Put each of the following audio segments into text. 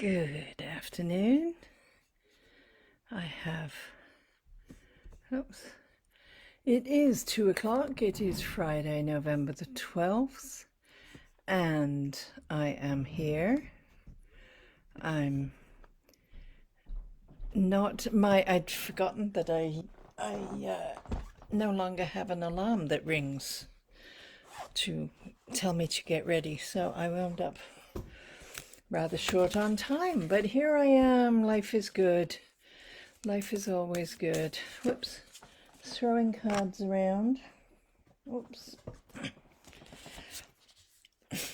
Good afternoon. I have, oops, it is 2 o'clock. It is Friday, November the 12th, and I am here. I'm not I'd forgotten that I no longer have an alarm that rings to tell me to get ready, so I wound up rather short on time, but here I am. Life is good. Life is always good. Whoops. Throwing cards around. Oops.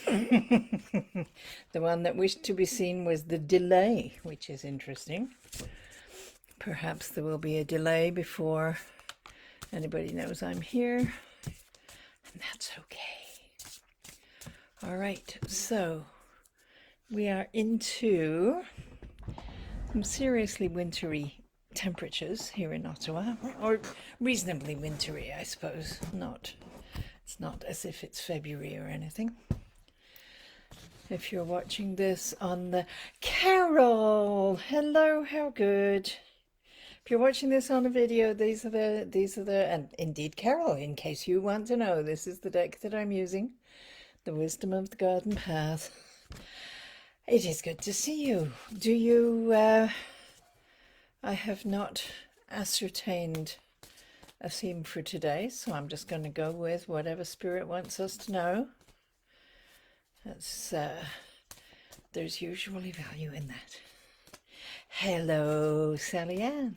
The one that wished to be seen was the delay, which is interesting. Perhaps there will be a delay before anybody knows I'm here, and that's okay. All right, so we are into some seriously wintry temperatures here in Ottawa, or reasonably wintry, I suppose. It's not as if it's February or anything. If you're watching this on the Carol, hello, how good. If you're watching this on a video, these are the, and indeed Carol, in case you want to know, this is the deck that I'm using, the Wisdom of the Garden Path. It is good to see you. Do you, I have not ascertained a theme for today, so I'm just going to go with whatever Spirit wants us to know. That's, there's usually value in that. Hello, Sally Ann.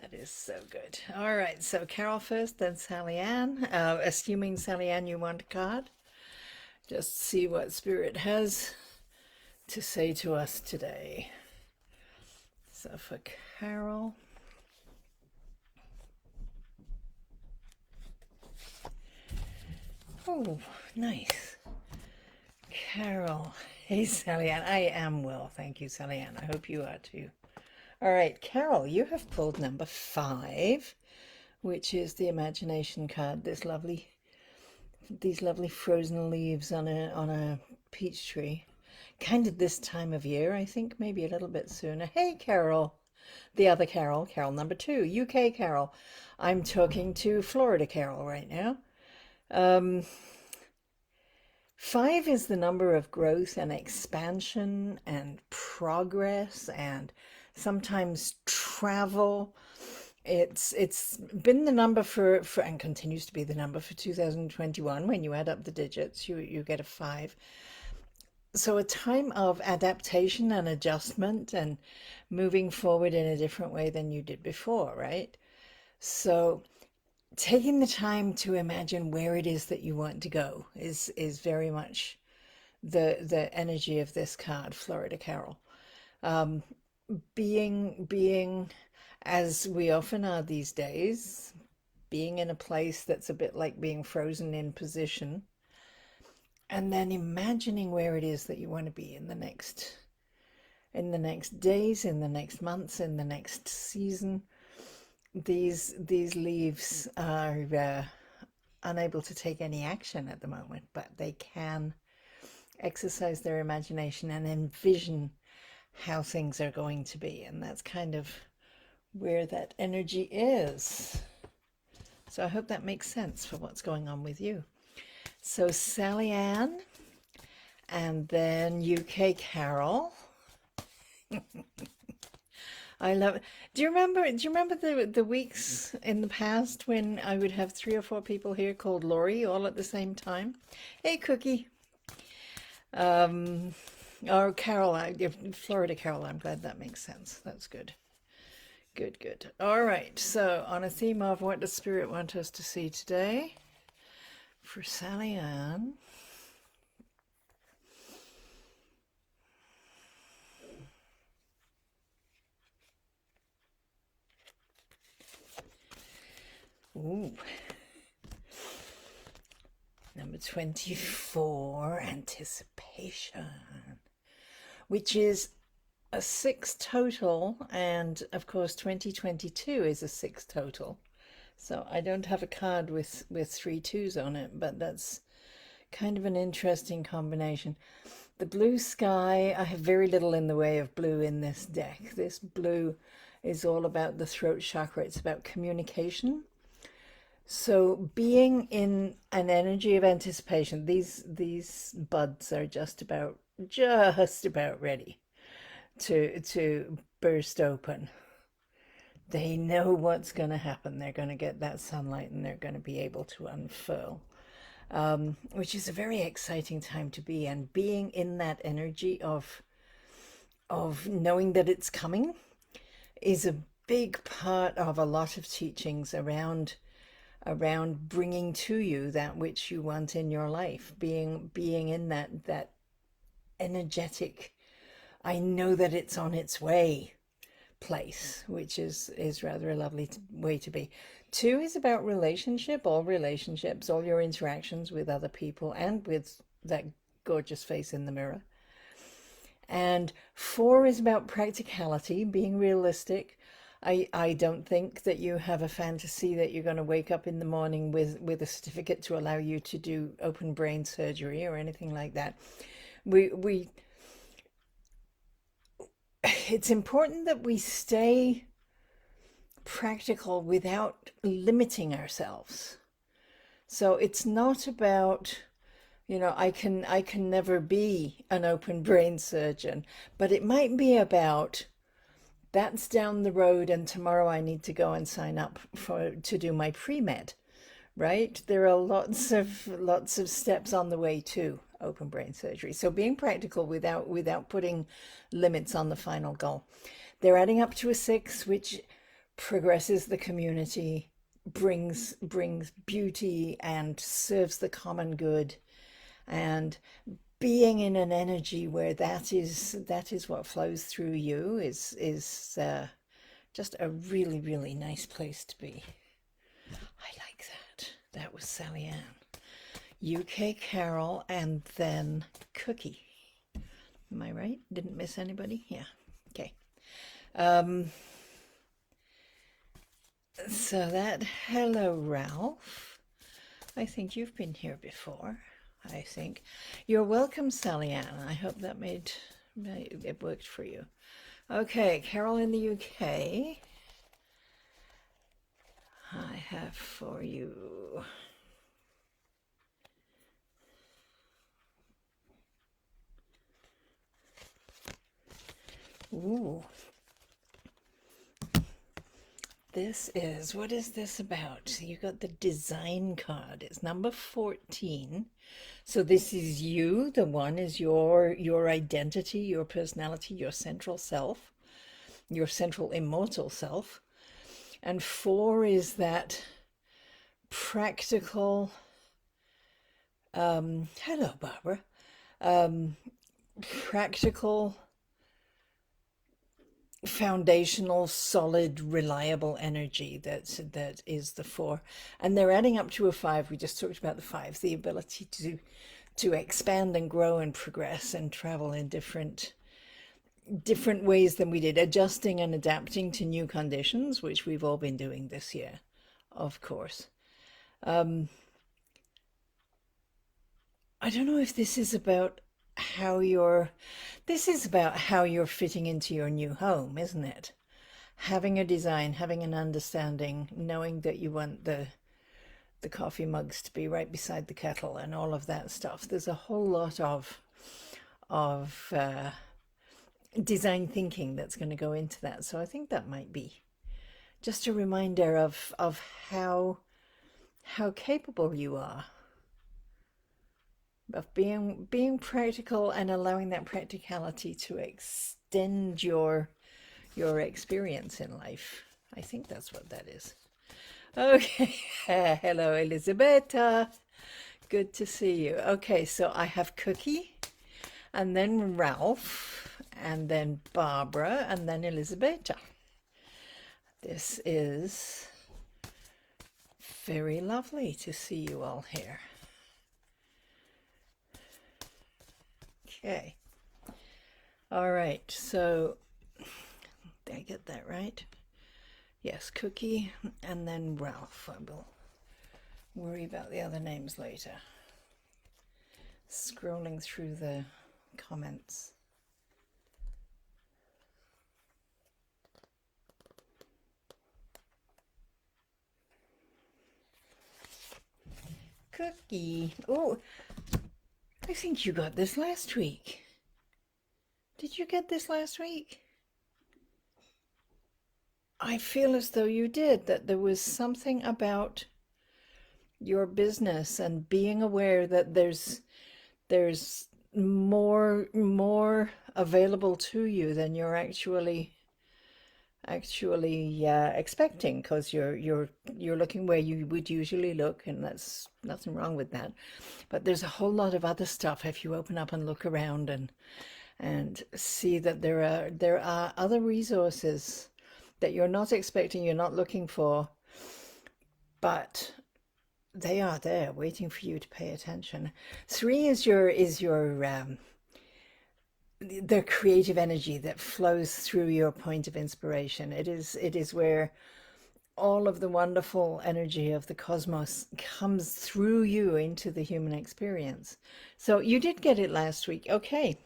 That is so good. All right, so Carol first, then Sally Ann. Assuming, Sally Ann, you want a card, just see what Spirit has to say to us today. So for Carol, oh, nice. Carol. Hey, Sally Ann. I am well. Thank you, Sally Ann. I hope you are too. All right, Carol, you have pulled number 5, which is the imagination card. These lovely frozen leaves on a peach tree. Kind of this time of year, I think, maybe a little bit sooner. Hey, Carol. The other Carol, Carol number 2, UK Carol. I'm talking to Florida Carol right now. 5 is the number of growth and expansion and progress and sometimes travel. It's been the number for and continues to be the number for 2021. When you add up the digits, you get a 5. So a time of adaptation and adjustment and moving forward in a different way than you did before, right? So taking the time to imagine where it is that you want to go is very much the energy of this card, Florida Carol. Being as we often are these days, being in a place that's a bit like being frozen in position, and then imagining where it is that you want to be in the next days, in the next months, in the next season. These leaves are unable to take any action at the moment, but they can exercise their imagination and envision how things are going to be, and that's kind of where that energy is. So I hope that makes sense for what's going on with you. So Sally Ann, and then UK Carol. I love it. Do you remember the weeks in the past when I would have 3 or 4 people here called Lori all at the same time? Hey, Cookie. Or Carol, Florida Carol. I'm glad that makes sense. That's good. Good. All right. So on a theme of what does Spirit want us to see today, for Sally Ann. Ooh. Number 24, anticipation, which is a 6 total, and of course 2022 is a 6 total. So I don't have a card with 3 2s on it, but that's kind of an interesting combination. The blue sky, I have very little in the way of blue in this deck. This blue is all about the throat chakra. It's about communication. So being in an energy of anticipation, these buds are just about ready to burst open. They know what's going to happen. They're going to get that sunlight and they're going to be able to unfurl, which is a very exciting time to be. And being in that energy of knowing that it's coming is a big part of a lot of teachings around bringing to you that which you want in your life, being in that energetic, I know that it's on its way place, which is rather a lovely way to be. 2 is about relationship, all relationships, all your interactions with other people and with that gorgeous face in the mirror. And 4 is about practicality, being realistic. I don't think that you have a fantasy that you're going to wake up in the morning with a certificate to allow you to do open brain surgery or anything like that. It's important that we stay practical without limiting ourselves. So it's not about, I can never be an open brain surgeon, but it might be about that's down the road and tomorrow I need to go and sign up to do my pre-med, right? There are lots of steps on the way to open brain surgery. So being practical without putting limits on the final goal. They're adding up to a 6, which progresses the community, brings beauty and serves the common good, and being in an energy where that is what flows through you is just a really, really nice place to be. I like that. That was Sally Ann. UK Carol and then Cookie. Am I right? Didn't miss anybody? Yeah. Okay. So that, hello Ralph. I think you've been here before. I think. You're welcome, Sally Ann. I hope that it worked for you. Okay, Carol in the UK. I have for you. Ooh. What is this about? You got the design card. It's number 14. So this is you. The 1 is your identity, your personality, your central self, your central immortal self. And 4 is that practical, hello, Barbara, practical, foundational, solid, reliable energy that is the 4. And they're adding up to a 5. We just talked about the 5, the ability to expand and grow and progress and travel in different ways than we did, adjusting and adapting to new conditions, which we've all been doing this year, of course. I don't know if this is about how you're fitting into your new home, isn't it? Having a design, having an understanding, knowing that you want the coffee mugs to be right beside the kettle and all of that stuff. There's a whole lot of design thinking that's going to go into that. So I think that might be just a reminder of how capable you are of being practical and allowing that practicality to extend your experience in life. I think that's what that is. Okay. Hello, Elisabetta. Good to see you. Okay, so I have Cookie, and then Ralph, and then Barbara, and then Elisabetta. This is very lovely to see you all here. Okay. All right, so did I get that right? Yes, Cookie, and then Ralph. I will worry about the other names later. Scrolling through the comments. Cookie. Oh, I think you got this last week. Did you get this last week? I feel as though you did, that there was something about your business and being aware that there's more available to you than you're actually expecting, because you're looking where you would usually look, and that's nothing wrong with that. But there's a whole lot of other stuff if you open up and look around and see that there are other resources that you're not expecting, you're not looking for, but they are there waiting for you to pay attention. 3 is your the creative energy that flows through your point of inspiration. It is where all of the wonderful energy of the cosmos comes through you into the human experience. So you did get it last week. Okay.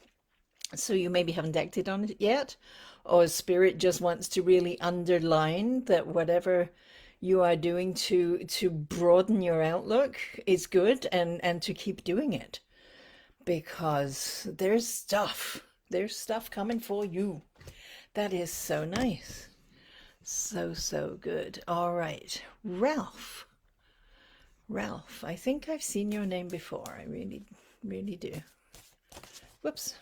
So you maybe haven't acted on it yet, or Spirit just wants to really underline that whatever you are doing to broaden your outlook is good, and to keep doing it, because there's stuff coming for you. That is so nice. So good. All right, Ralph. Ralph, I think I've seen your name before. I really do. Whoops.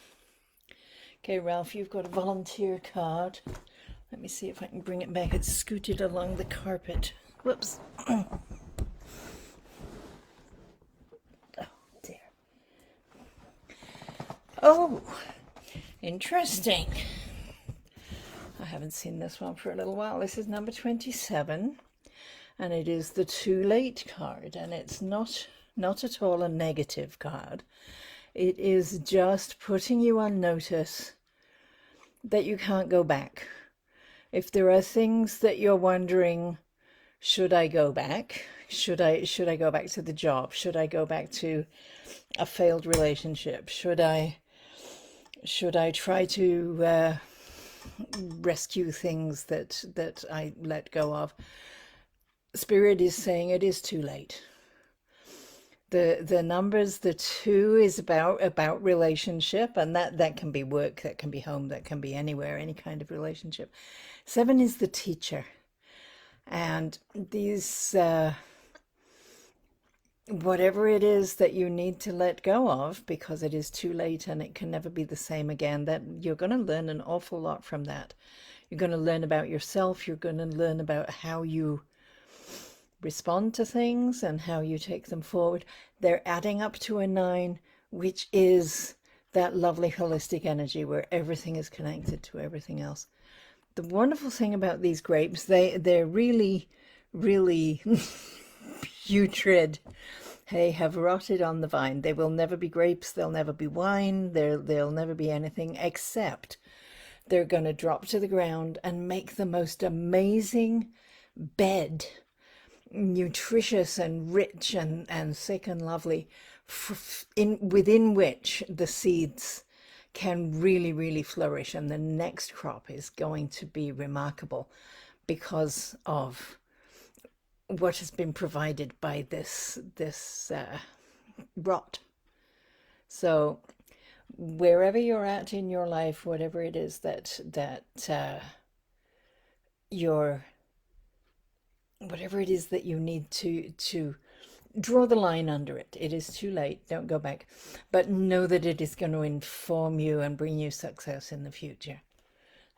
Okay, Ralph, you've got a volunteer card. Let me see if I can bring it back. It's scooted along the carpet. Whoops. Oh, dear. Oh, interesting. I haven't seen this one for a little while. This is number 27, and it is the Too Late card, and it's not at all a negative card. It is just putting you on notice that you can't go back. If there are things that you're wondering, should I go back? Should I go back to the job? Should I go back to a failed relationship? Should I try to rescue things that I let go of? Spirit is saying it is too late. The numbers, the 2 is about relationship, and that can be work, that can be home, that can be anywhere, any kind of relationship. 7 is the teacher, and these whatever it is that you need to let go of, because it is too late and it can never be the same again, that you're going to learn an awful lot from that. You're going to learn about yourself. You're going to learn about how you respond to things and how you take them forward. They're adding up to a 9, which is that lovely holistic energy where everything is connected to everything else. The wonderful thing about these grapes, they're really putrid. They have rotted on the vine. They will never be grapes. They'll never be wine. They'll never be anything, except they're going to drop to the ground and make the most amazing bed, nutritious and rich and thick and lovely, within which the seeds can really flourish, and the next crop is going to be remarkable because of what has been provided by this rot. So wherever you're at in your life, whatever it is that whatever it is that you need to draw the line under it. It is too late. Don't go back. But know that it is going to inform you and bring you success in the future.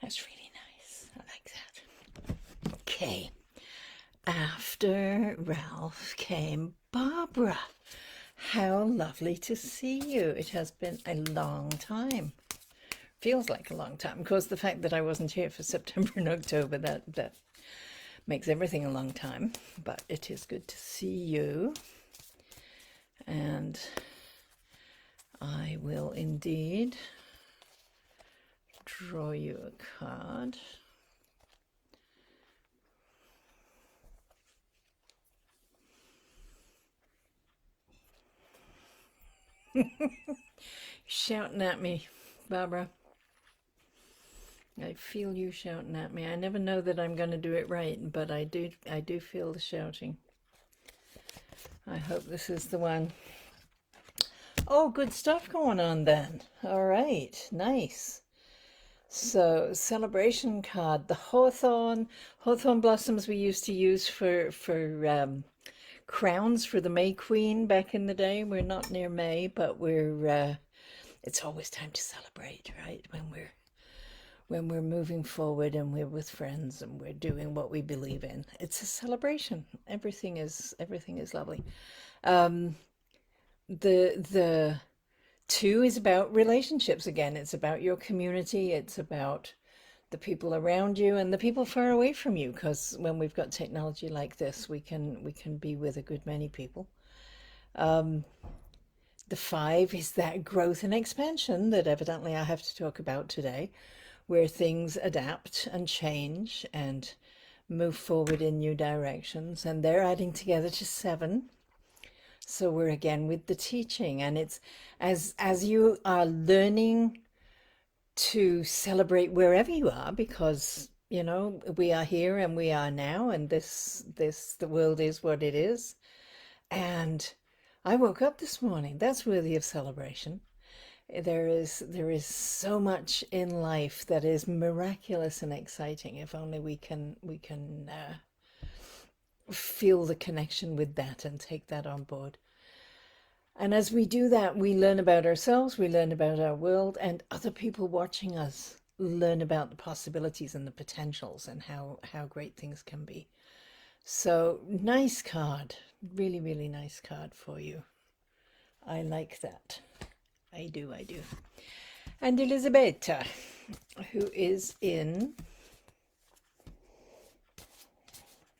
That's really nice. I like that. Okay. After Ralph came Barbara. How lovely to see you. It has been a long time. Feels like a long time. Of course, the fact that I wasn't here for September and October, that makes everything a long time. But it is good to see you. And I will indeed draw you a card. shouting at me, Barbara. I feel you shouting at me. I never know that I'm going to do it right, but I do feel the shouting. I hope this is the one. Oh, good stuff going on then. All right, nice. So, celebration card, the hawthorn blossoms we used to use for crowns for the May Queen back in the day. We're not near May, but it's always time to celebrate, right? When we're moving forward and we're with friends and we're doing what we believe in. It's a celebration. Everything is lovely. The 2 is about relationships again. It's about your community. It's about the people around you and the people far away from you, because when we've got technology like this, we can be with a good many people. The 5 is that growth and expansion that evidently I have to talk about today, where things adapt and change and move forward in new directions, and they're adding together to 7. So we're again with the teaching, and it's as you are learning to celebrate wherever you are, because we are here and we are now, and the world is what it is. And I woke up this morning. That's worthy of celebration. There is so much in life that is miraculous and exciting. If only we can feel the connection with that and take that on board. And as we do that, we learn about ourselves, we learn about our world, and other people watching us learn about the possibilities and the potentials and how great things can be. So nice card, really, really nice card for you. I like that. I do. And Elisabetta, who is in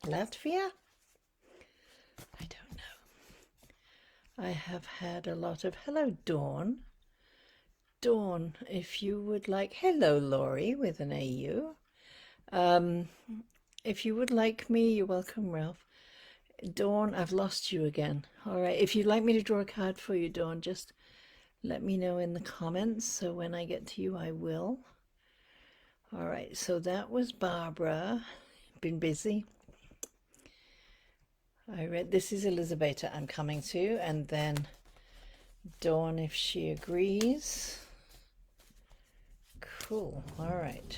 Latvia? I don't know. I have had a lot of hello, Dawn. Dawn, if you would like, hello, Laurie with an AU. If you would like me, you're welcome, Ralph. Dawn, I've lost you again. All right, if you'd like me to draw a card for you, Dawn, just let me know in the comments, so when I get to you, I will. All right, so that was Barbara. Been busy. I read, this is Elisabetta I'm coming to, and then Dawn, if she agrees. Cool, all right.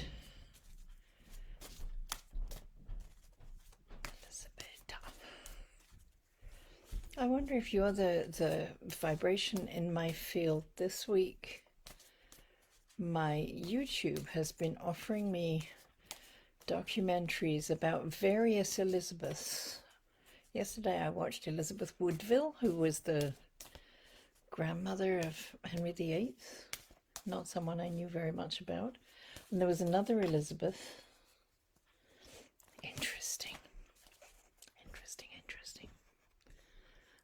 I wonder if you're the vibration in my field this week. My YouTube has been offering me documentaries about various Elizabeths. Yesterday I watched Elizabeth Woodville, who was the grandmother of Henry VIII, not someone I knew very much about. And there was another Elizabeth. Interesting.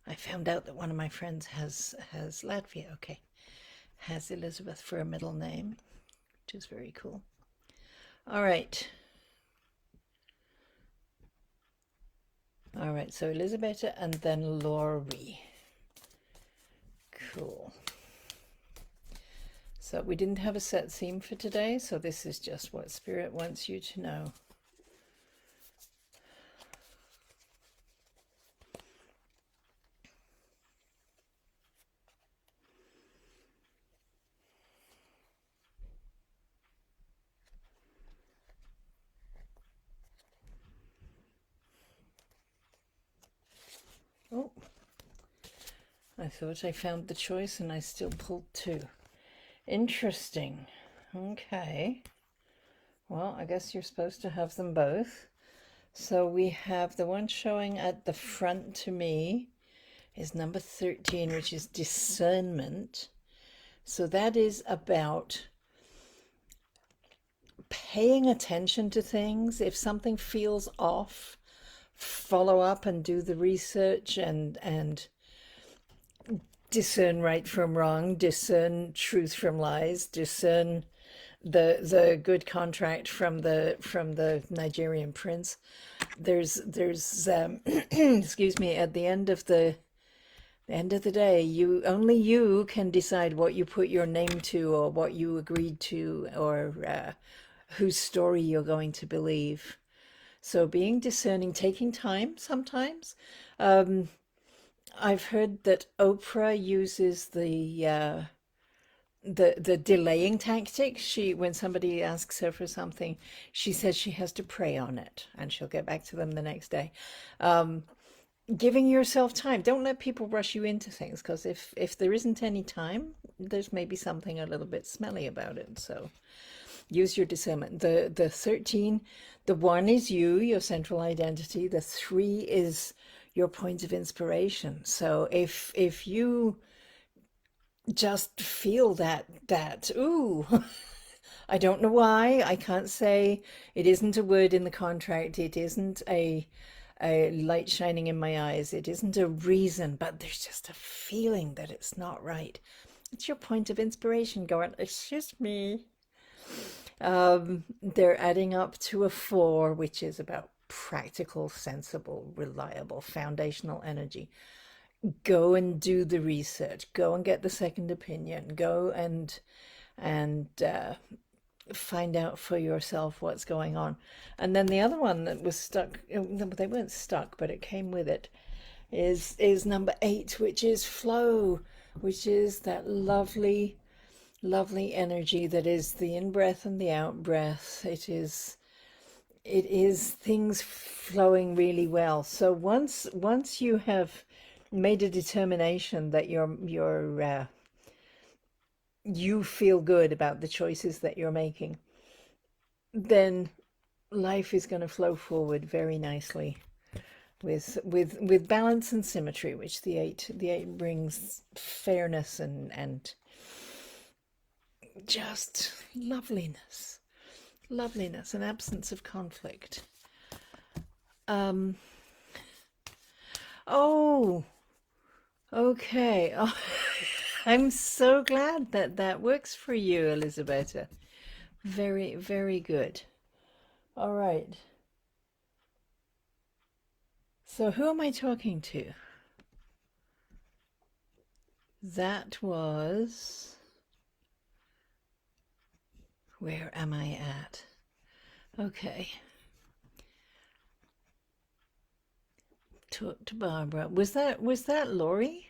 I found out that one of my friends has Latvia, okay, has Elizabeth for a middle name, which is very cool. All right, so Elisabetta and then Laurie. Cool. So we didn't have a set theme for today, so this is just what Spirit wants you to know. Oh, I thought I found the choice and I still pulled 2. Interesting. Okay. Well, I guess you're supposed to have them both. So we have the one showing at the front to me is number 13, which is discernment. So that is about paying attention to things. If something feels off, follow up and do the research and discern right from wrong, discern truth from lies, discern the good contract from the Nigerian prince. There's excuse me, at the end of the the end of the day, only you can decide what you put your name to, or what you agreed to, or whose story you're going to believe. So being discerning, taking time sometimes. Um, I've heard that Oprah uses the delaying tactic. She, when somebody asks her for something, she says she has to pray on it, and she'll get back to them the next day. Um, Giving yourself time. Don't let people rush you into things, because if there isn't any time, there's maybe something a little bit smelly about it. So use your discernment. The 13, the 1 is you, your central identity. The 3 is your point of inspiration. So if you just feel that ooh, I don't know why, I can't say, it isn't a word in the contract, it isn't a light shining in my eyes, it isn't a reason, but there's just a feeling that it's not right. It's your point of inspiration going, it's just me. They're adding up to a 4, which is about practical, sensible, reliable, foundational energy. Go and do the research. Go and get the second opinion. Go and find out for yourself what's going on. And then the other one that was stuck, they weren't stuck, but it came with it, is number 8, which is flow, which is that lovely, lovely energy that is the in-breath and the out-breath. It is things flowing really well. So once you have made a determination that you feel good about the choices that you're making, then life is going to flow forward very nicely with balance and symmetry, which the eight brings fairness and just loveliness and absence of conflict. Um, oh, okay. Oh, I'm so glad that that works for you, Elisabetta. Very, very good. All right. So who am I talking to? That was... Where am I at? Okay. Talk to Barbara. Was that Lori?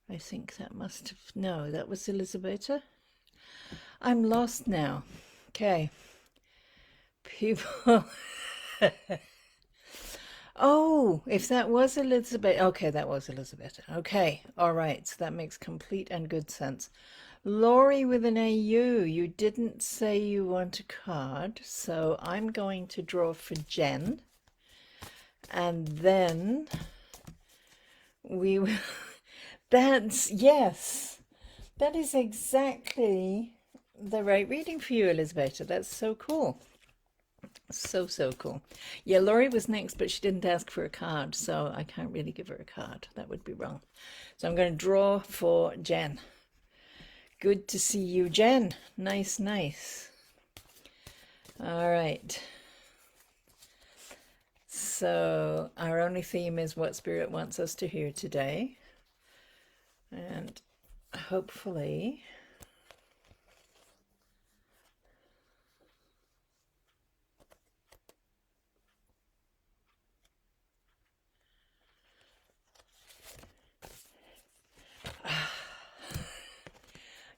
I think that must have... No, that was Elisabetta. I'm lost now. Okay. People... Oh, if that was Elizabeth. Okay, that was Elizabeth. Okay, all right. So that makes complete and good sense. Laurie with an AU, you didn't say you want a card, so I'm going to draw for Jen. And then we will. That's, yes, that is exactly the right reading for you, Elizabeth. That's so cool. So, so cool. Yeah, Laurie was next, but she didn't ask for a card, so I can't really give her a card. That would be wrong. So I'm going to draw for Jen. Good to see you, Jen. Nice, nice. All right. So our only theme is what Spirit wants us to hear today. And hopefully...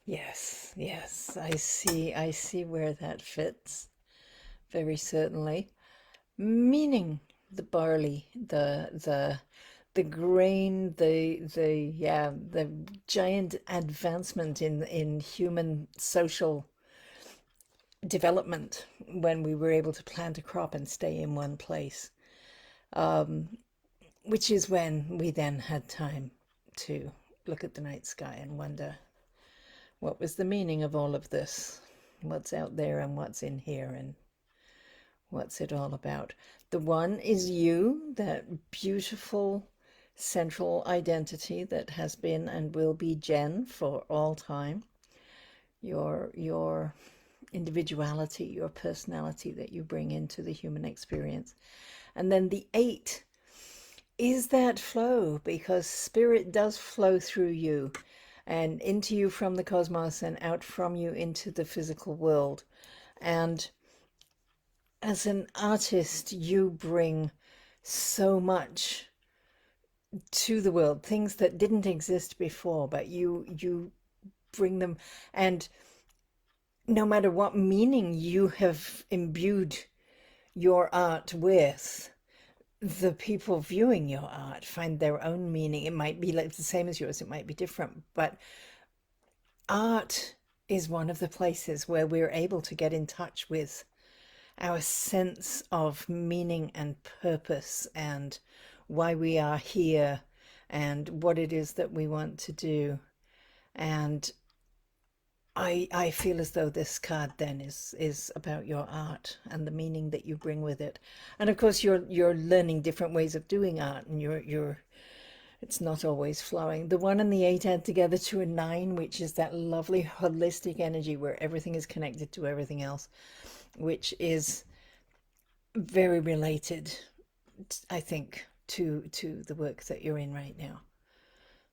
Yes, yes, I see where that fits, very certainly. Meaning the barley, the grain, the giant advancement in human social development when we were able to plant a crop and stay in one place, which is when we then had time to look at the night sky and wonder what was the meaning of all of this, what's out there and what's in here, and what's it all about. The 1 is you, that beautiful central identity that has been and will be Jen for all time. Your individuality, your personality that you bring into the human experience. And then the 8 is that flow, because spirit does flow through you and into you from the cosmos and out from you into the physical world. And as an artist, you bring so much to the world, things that didn't exist before, but you bring them. And no matter what meaning you have imbued your art with, the people viewing your art find their own meaning. It might be like the same as yours, it might be different, but art is one of the places where we're able to get in touch with our sense of meaning and purpose and why we are here and what it is that we want to do. And I feel as though this card then is about your art and the meaning that you bring with it. And of course you're learning different ways of doing art, and you're it's not always flowing. The 1 and the 8 add together to a 9, which is that lovely holistic energy where everything is connected to everything else, which is very related, I think, to the work that you're in right now.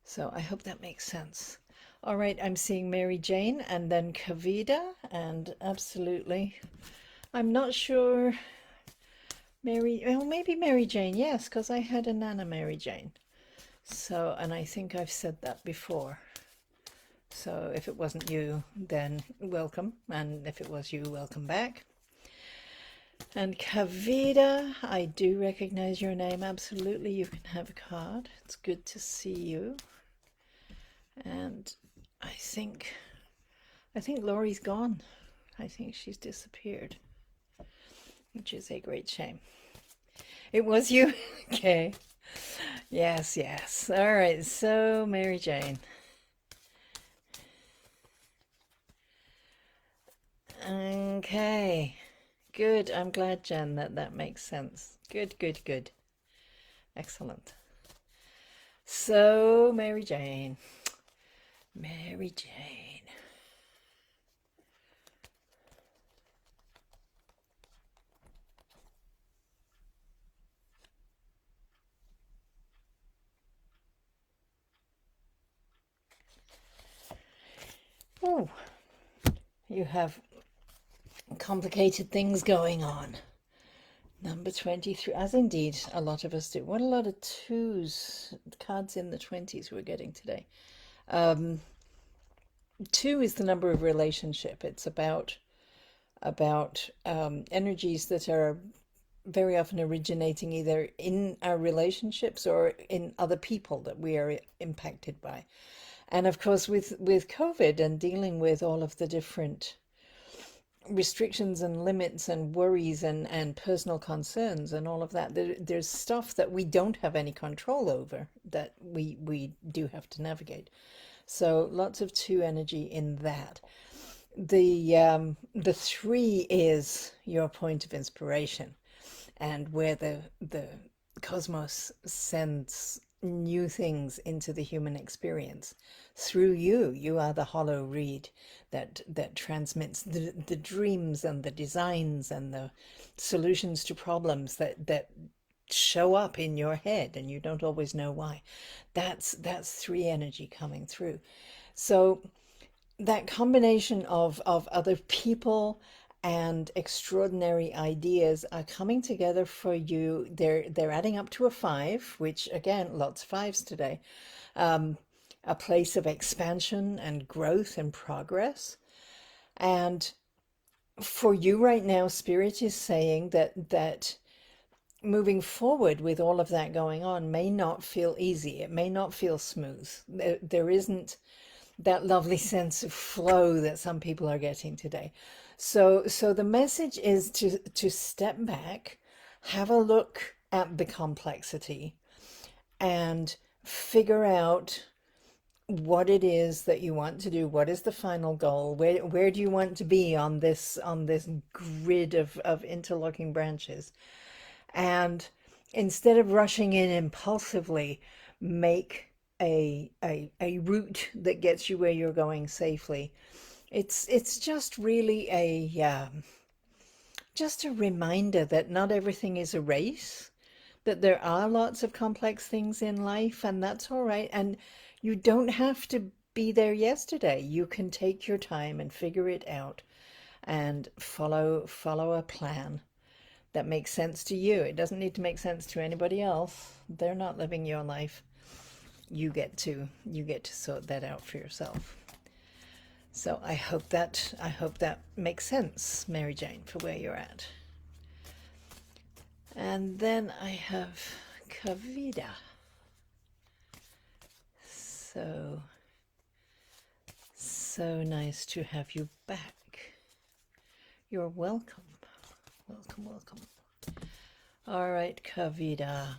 So I hope that makes sense. All right, I'm seeing Mary Jane and then Kavita, and absolutely, I'm not sure. Well, maybe Mary Jane, yes, because I had a Nana Mary Jane. So, and I think I've said that before. So if it wasn't you, then welcome. And if it was you, welcome back. And Kavita, I do recognize your name. Absolutely, you can have a card. It's good to see you. And I think Laurie's gone. I think she's disappeared, which is a great shame. It was you? Okay. Yes, yes. All right, so Mary Jane. Okay. Good. I'm glad, Jen, that makes sense. Good, good, good. Excellent. So, Mary Jane. Mary Jane. Oh, you have complicated things going on. Number 23, as indeed a lot of us do. What a lot of twos, cards in the 20s we're getting today. 2 is the number of relationship. It's about energies that are very often originating either in our relationships or in other people that we are impacted by. And of course, with COVID and dealing with all of the different restrictions and limits and worries and personal concerns and all of that, there's stuff that we don't have any control over that we do have to navigate. So lots of 2 energy in that. The 3 is your point of inspiration, and where the cosmos sends new things into the human experience through you. You are the hollow reed that transmits the dreams and the designs and the solutions to problems that show up in your head and you don't always know why. That's 3 energy coming through. So that combination of other people and extraordinary ideas are coming together for you. They're adding up to a 5, which again, lots of 5s today. A place of expansion and growth and progress. And for you right now, Spirit is saying that moving forward with all of that going on may not feel easy. It may not feel smooth. There isn't that lovely sense of flow that some people are getting today. So the message is to step back, have a look at the complexity, and figure out what it is that you want to do. What is the final goal? Where do you want to be on this grid of interlocking branches? And instead of rushing in impulsively, make a route that gets you where you're going safely. It's just really just a reminder that not everything is a race, that there are lots of complex things in life, and that's all right. And you don't have to be there yesterday. You can take your time and figure it out and follow a plan that makes sense to you. It doesn't need to make sense to anybody else. They're not living your life. You get to sort that out for yourself. So I hope that makes sense, Mary Jane, for where you're at. And then I have Kavita. So nice to have you back. You're welcome. Welcome. All right, Kavita.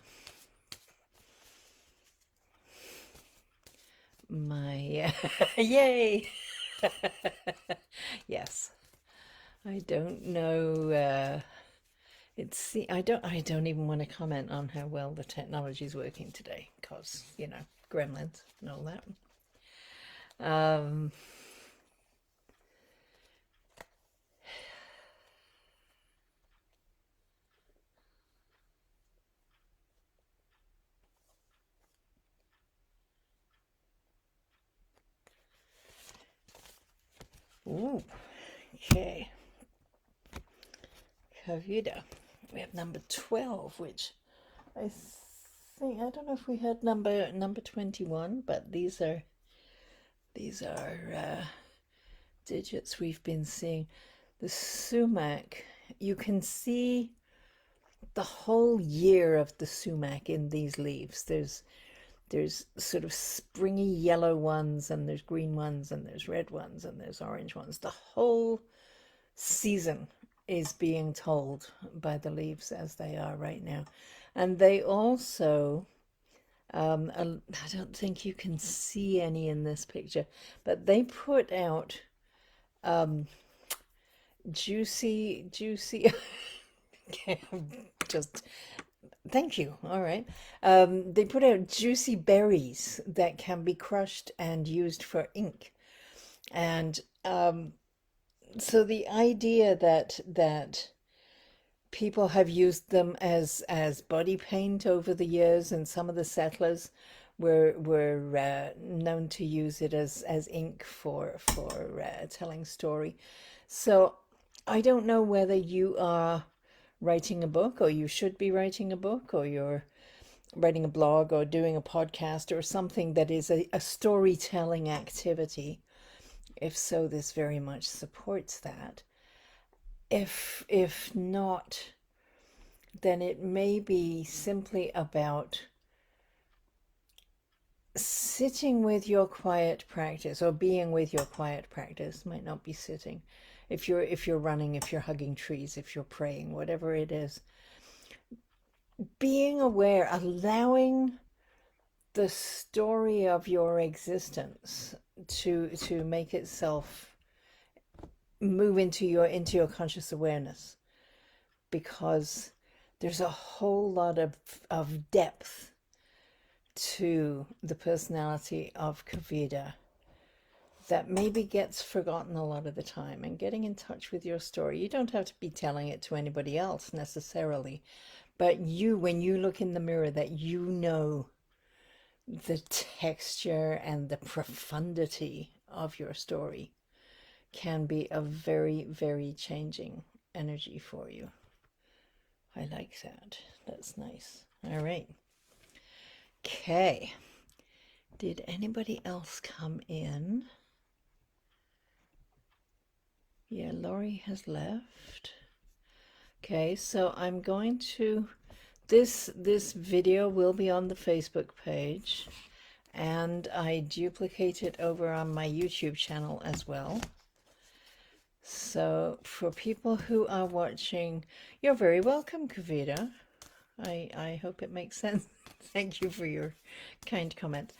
My yay. Yes. I don't know I don't even want to comment on how well the technology is working today because, gremlins and all that. Ooh, okay. Kavita. We have number 12, which I don't know if we had number 21, but these are digits we've been seeing. The sumac, you can see the whole year of the sumac in these leaves. There's sort of springy yellow ones, and there's green ones, and there's red ones, and there's orange ones. The whole season is being told by the leaves as they are right now. And they also, I don't think you can see any in this picture, but they put out juicy, just thank you. All right. They put out juicy berries that can be crushed and used for ink. And so the idea that people have used them as body paint over the years, and some of the settlers were known to use it as ink for telling story. So I don't know whether you are writing a book, or you should be writing a book, or you're writing a blog, or doing a podcast, or something that is a storytelling activity. If so, this very much supports that. If not, then it may be simply about sitting with your quiet practice, or being with your quiet practice. Might not be sitting. If you're running, if you're hugging trees, if you're praying, whatever it is, being aware, allowing the story of your existence to make itself move into your conscious awareness, because there's a whole lot of depth to the personality of Kavita that maybe gets forgotten a lot of the time. And getting in touch with your story, you don't have to be telling it to anybody else necessarily, but when you look in the mirror, that the texture and the profundity of your story can be a very, very changing energy for you. I like that. That's nice. All right. Okay. Did anybody else come in? Yeah, Laurie has left. Okay, so I'm going to, this video will be on the Facebook page, and I duplicate it over on my YouTube channel as well. So for people who are watching, you're very welcome, Kavita. I hope it makes sense. Thank you for your kind comment.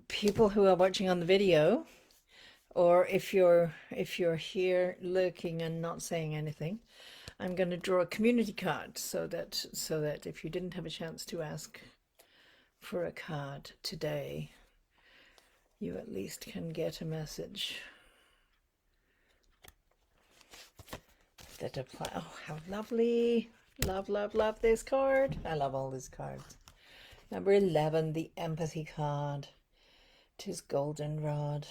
People who are watching on the video, or if you're here lurking and not saying anything, I'm going to draw a community card so that if you didn't have a chance to ask for a card today, you at least can get a message that apply. Oh, how lovely. Love, love, love this card. I love all these cards. Number 11, the empathy card. Tis goldenrod.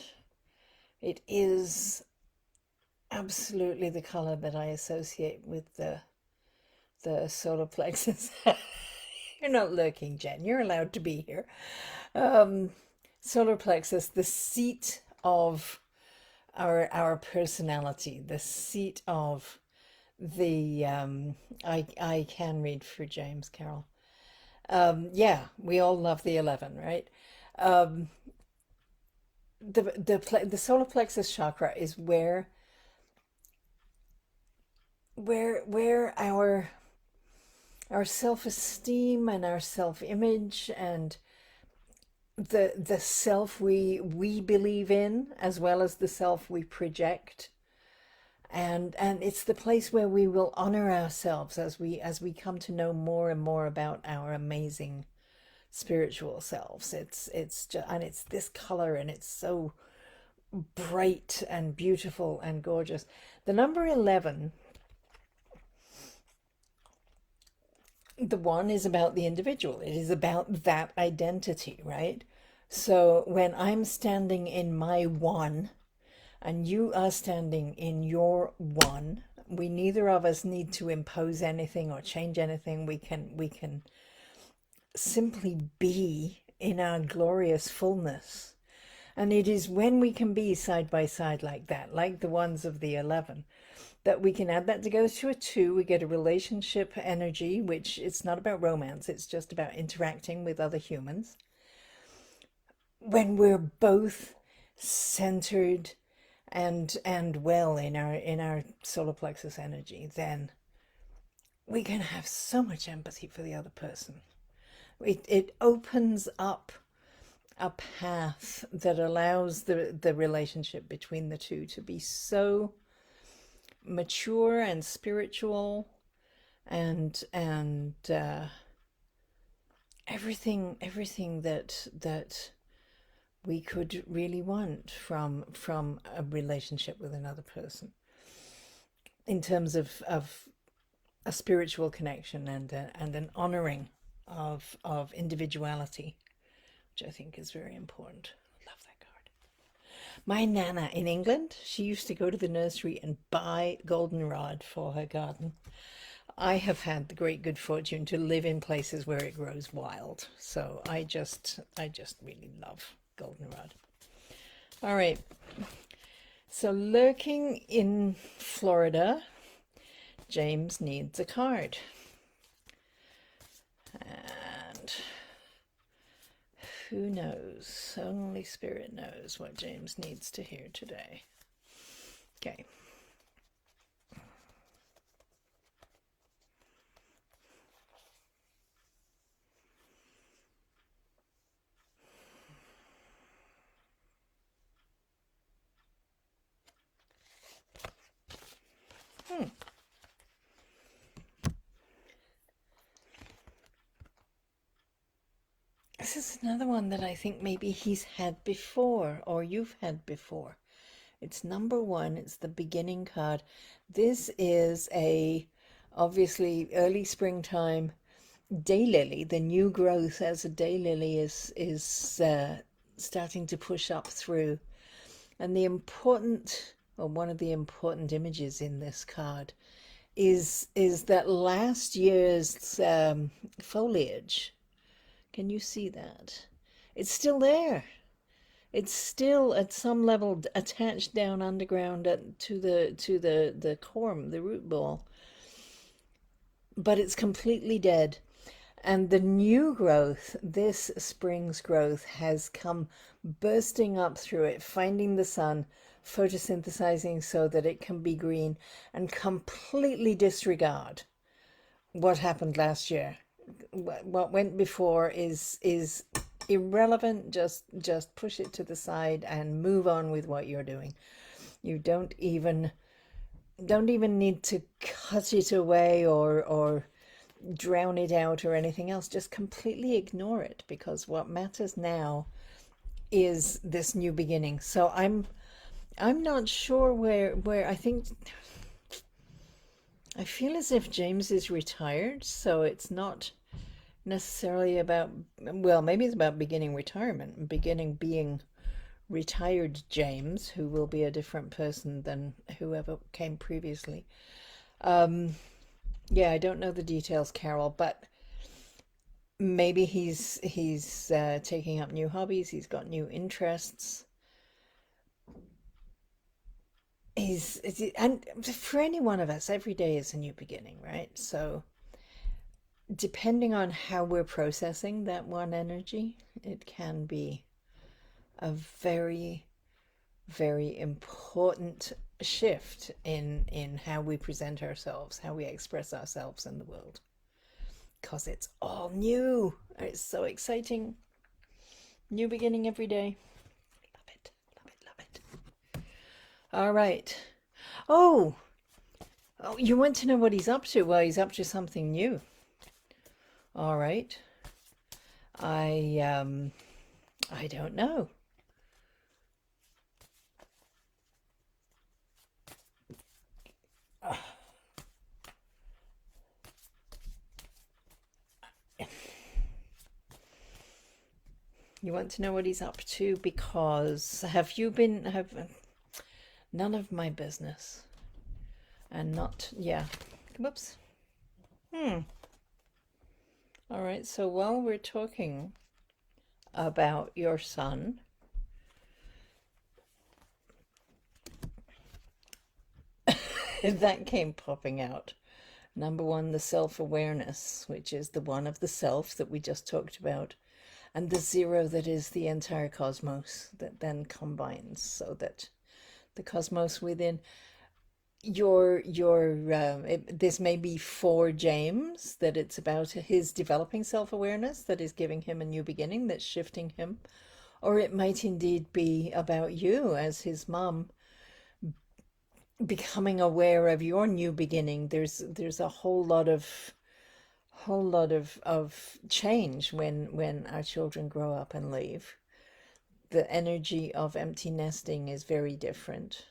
It is absolutely the color that I associate with the solar plexus. You're not lurking, Jen. You're allowed to be here. Solar plexus, the seat of our personality, the seat of the I can read for James Carroll. Yeah, we all love the 11, right? The solar plexus chakra is where our self-esteem and our self-image and the self we believe in, as well as the self we project, and it's the place where we will honor ourselves as we come to know more and more about our amazing spiritual selves. It's just, and it's this color, and it's so bright and beautiful and gorgeous. The number 11, the one is about the individual. It is about that identity, right? So when I'm standing in my one and you are standing in your one, we neither of us need to impose anything or change anything. We can simply be in our glorious fullness. And it is when we can be side by side like that, like the ones of the 11, that we can add that together to a 2. We get a relationship energy, which it's not about romance. It's just about interacting with other humans. When we're both centered and well in our solar plexus energy, then we can have so much empathy for the other person. It opens up a path that allows the relationship between the two to be so mature and spiritual, and everything that we could really want from a relationship with another person, in terms of a spiritual connection and an honoring of individuality, which I think is very important. Love that card. My Nana in England, she used to go to the nursery and buy goldenrod for her garden. I have had the great good fortune to live in places where it grows wild, so I just really love goldenrod. All right, so lurking in Florida, James needs a card. And who knows? Only Spirit knows what James needs to hear today. Okay. This is another one that I think maybe he's had before, or you've had before. It's number 1. It's the beginning card. This is obviously early springtime daylily. The new growth as a daylily is starting to push up through. And one of the important images in this card is that last year's foliage. Can you see that? It's still there. It's still at some level attached down underground to the corm, the root ball, but it's completely dead. And the new growth, this spring's growth, has come bursting up through it, finding the sun, photosynthesizing so that it can be green, and completely disregard what happened last year. What went before is irrelevant. Just push it to the side and move on with what you're doing. You don't even need to cut it away or drown it out or anything else. Just completely ignore it, because what matters now is this new beginning. So I'm not sure where I think I feel as if James is retired, so it's not necessarily about, well, maybe it's about beginning retirement, beginning being retired James, who will be a different person than whoever came previously. Um, yeah, I don't know the details, Carol, but maybe he's taking up new hobbies. He's got new interests. And for any one of us, every day is a new beginning, right? So depending on how we're processing that one energy, it can be a very, very important shift in how we present ourselves, how we express ourselves in the world. Because it's all new. It's so exciting. New beginning every day. Love it, love it, love it. All right. Oh, oh, you want to know what he's up to? Well, he's up to something new. All right. I don't know. You want to know what he's up to because have none of my business and not, yeah. Whoops. All right, so while we're talking about your son, that came popping out. Number one, the self-awareness, which is the one of the self that we just talked about, and the zero that is the entire cosmos that then combines so that the cosmos within this may be for James, that it's about his developing self-awareness that is giving him a new beginning, that's shifting him, or it might indeed be about you as his mom becoming aware of your new beginning. There's a whole lot of change when our children grow up and leave. The energy of empty nesting is very different.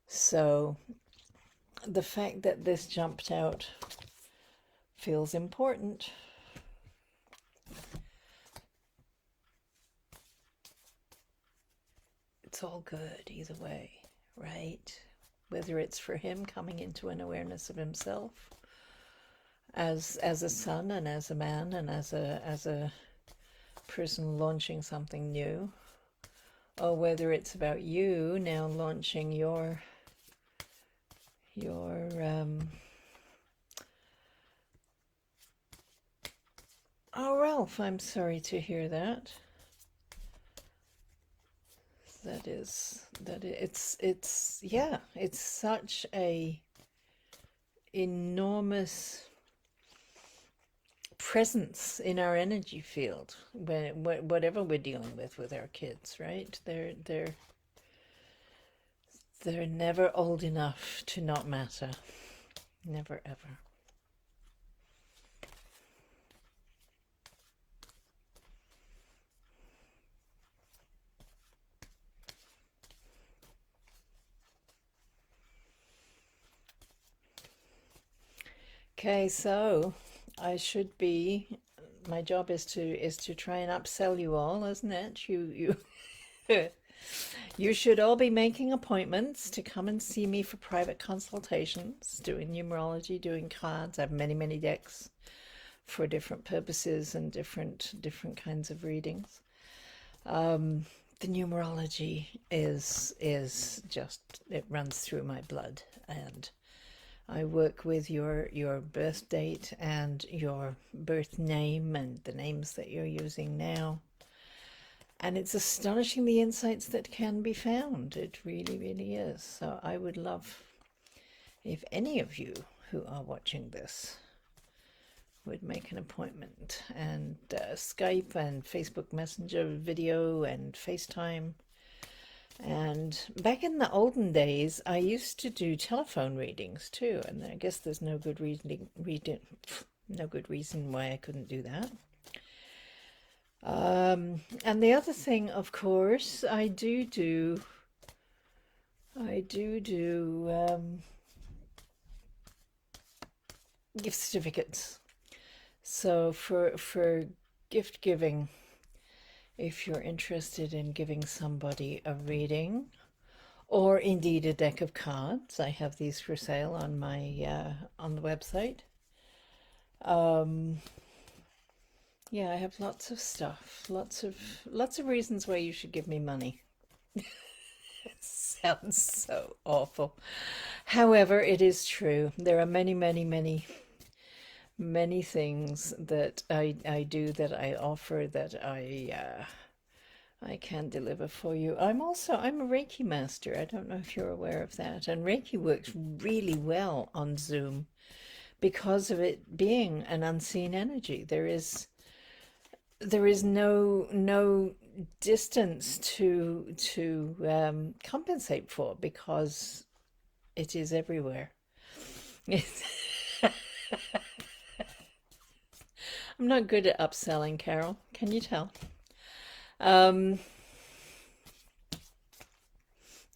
So the fact that this jumped out feels important. It's all good either way, right? Whether it's for him coming into an awareness of himself as a son and as a man and as a person launching something new, or whether it's about you now launching your oh, Ralph, I'm sorry to hear that. It's yeah, it's such a enormous presence in our energy field when whatever we're dealing with our kids, right? They're never old enough to not matter. Never ever. Okay, so I should be. My job is to try and upsell you all, isn't it? You you should all be making appointments to come and see me for private consultations, doing numerology, doing cards. I have many, many decks for different purposes and different kinds of readings. The numerology is just, it runs through my blood, and I work with your birth date and your birth name and the names that you're using now. And it's astonishing the insights that can be found. It really, really is. So I would love if any of you who are watching this would make an appointment, and Skype and Facebook Messenger video and FaceTime. And back in the olden days, I used to do telephone readings too, and I guess there's no good reason why I couldn't do that. And the other thing, of course, I do gift certificates. So for gift giving, if you're interested in giving somebody a reading or indeed a deck of cards, I have these for sale on my on the website. Yeah, I have lots of stuff, lots of reasons why you should give me money. Sounds so awful. However, it is true. There are many things that I do, that I offer, that I can deliver for you. I'm a Reiki master. I don't know if you're aware of that. And Reiki works really well on Zoom because of it being an unseen energy. There is no distance to compensate for, because it is everywhere. I'm not good at upselling, Carol. Can you tell? Um,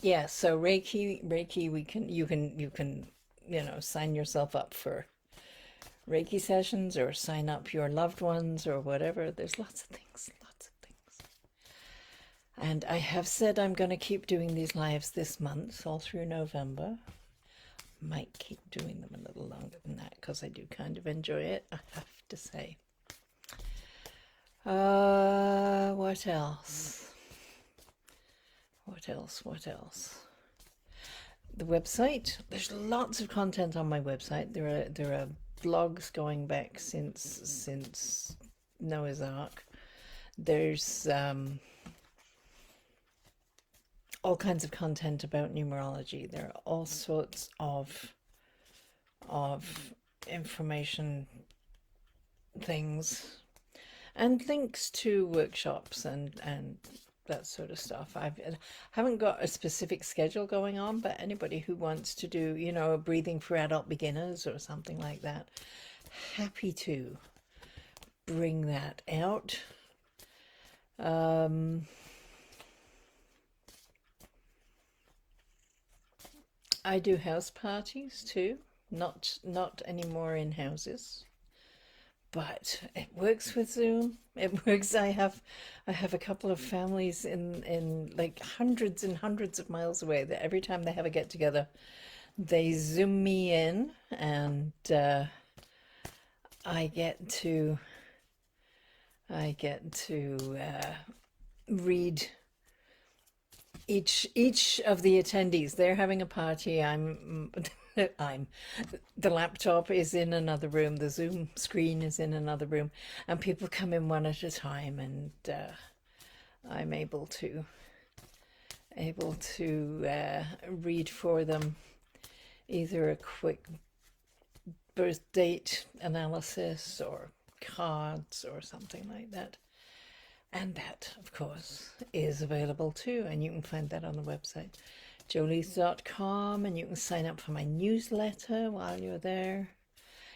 yeah, so Reiki, you can, sign yourself up for Reiki sessions, or sign up your loved ones, or whatever. There's lots of things, lots of things. And I have said I'm going to keep doing these lives this month, all through November. Might keep doing them a little longer than that, because I do kind of enjoy it, I have to say. What else? What else? What else? The website. There's lots of content on my website. There are blogs going back since Noah's Ark. There's all kinds of content about numerology. There are all sorts of information things, and links to workshops and that sort of stuff. I haven't got a specific schedule going on, but anybody who wants to do, a breathing for adult beginners or something like that, happy to bring that out. I do house parties too, not anymore in houses, but it works with Zoom. It works. I have a couple of families in like hundreds and hundreds of miles away, that every time they have a get together, they Zoom me in, and I get to read each of the attendees. They're having a party. I'm the laptop is in another room, the Zoom screen is in another room, and people come in one at a time, and I'm able to read for them either a quick birth date analysis or cards or something like that. And that, of course, is available too, and you can find that on the website, joleith.com, and you can sign up for my newsletter while you're there.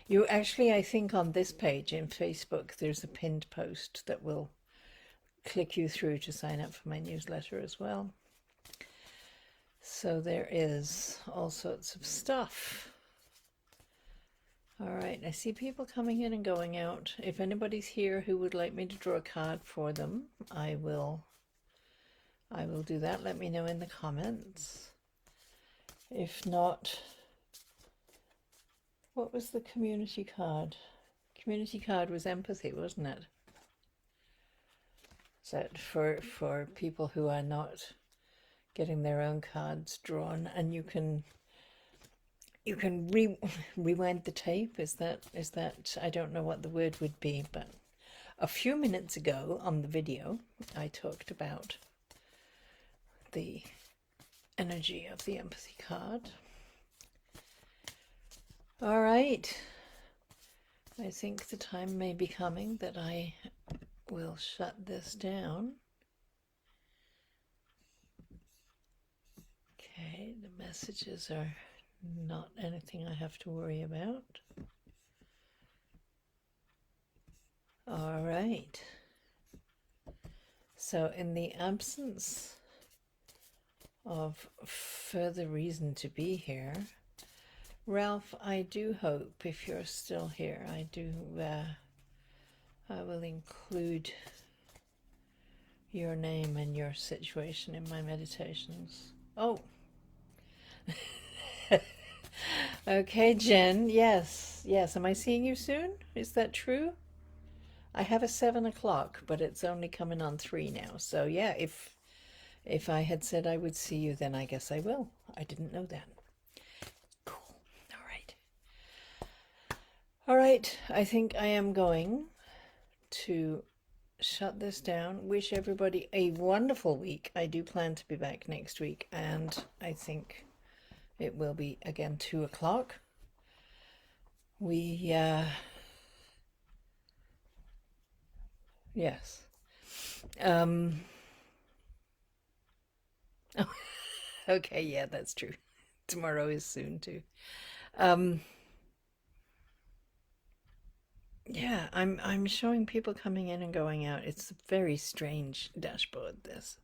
You actually, I think on this page in Facebook, there's a pinned post that will click you through to sign up for my newsletter as well. So there is all sorts of stuff. All right, I see people coming in and going out. If anybody's here who would like me to draw a card for them, I will do that. Let me know in the comments. If not, what was the community card? Community card was empathy, wasn't it? Is that for people who are not getting their own cards drawn, and you can rewind the tape. Is that I don't know what the word would be, but a few minutes ago on the video I talked about the energy of the empathy card. All right, I think the time may be coming that I will shut this down. Okay, the messages are not anything I have to worry about. All right. So in the absence of further reason to be here, Ralph, I do hope if you're still here, I will include your name and your situation in my meditations. Oh, okay, Jen. Yes, yes. Am I seeing you soon? Is that true? I have a 7 o'clock, but it's only coming on 3 now. So yeah, if I had said I would see you, then I guess I will. I didn't know that. Cool. All right. All right. I think I am going to shut this down. Wish everybody a wonderful week. I do plan to be back next week, and I think it will be again 2 o'clock. Yes. Okay, yeah, that's true. Tomorrow is soon too. Um, yeah, I'm showing people coming in and going out. It's a very strange dashboard, this.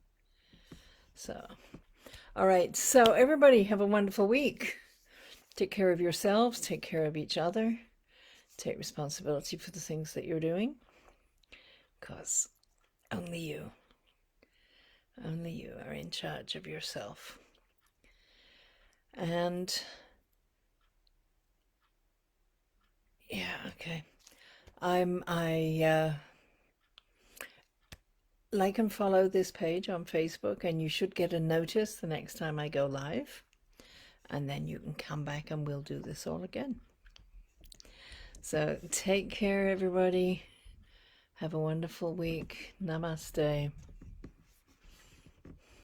So, all right. So everybody have a wonderful week. Take care of yourselves, take care of each other, take responsibility for the things that you're doing, because only you are in charge of yourself. And yeah, okay. I like and follow this page on Facebook, and you should get a notice the next time I go live, and then you can come back and we'll do this all again. So take care, everybody. Have a wonderful week. Namaste.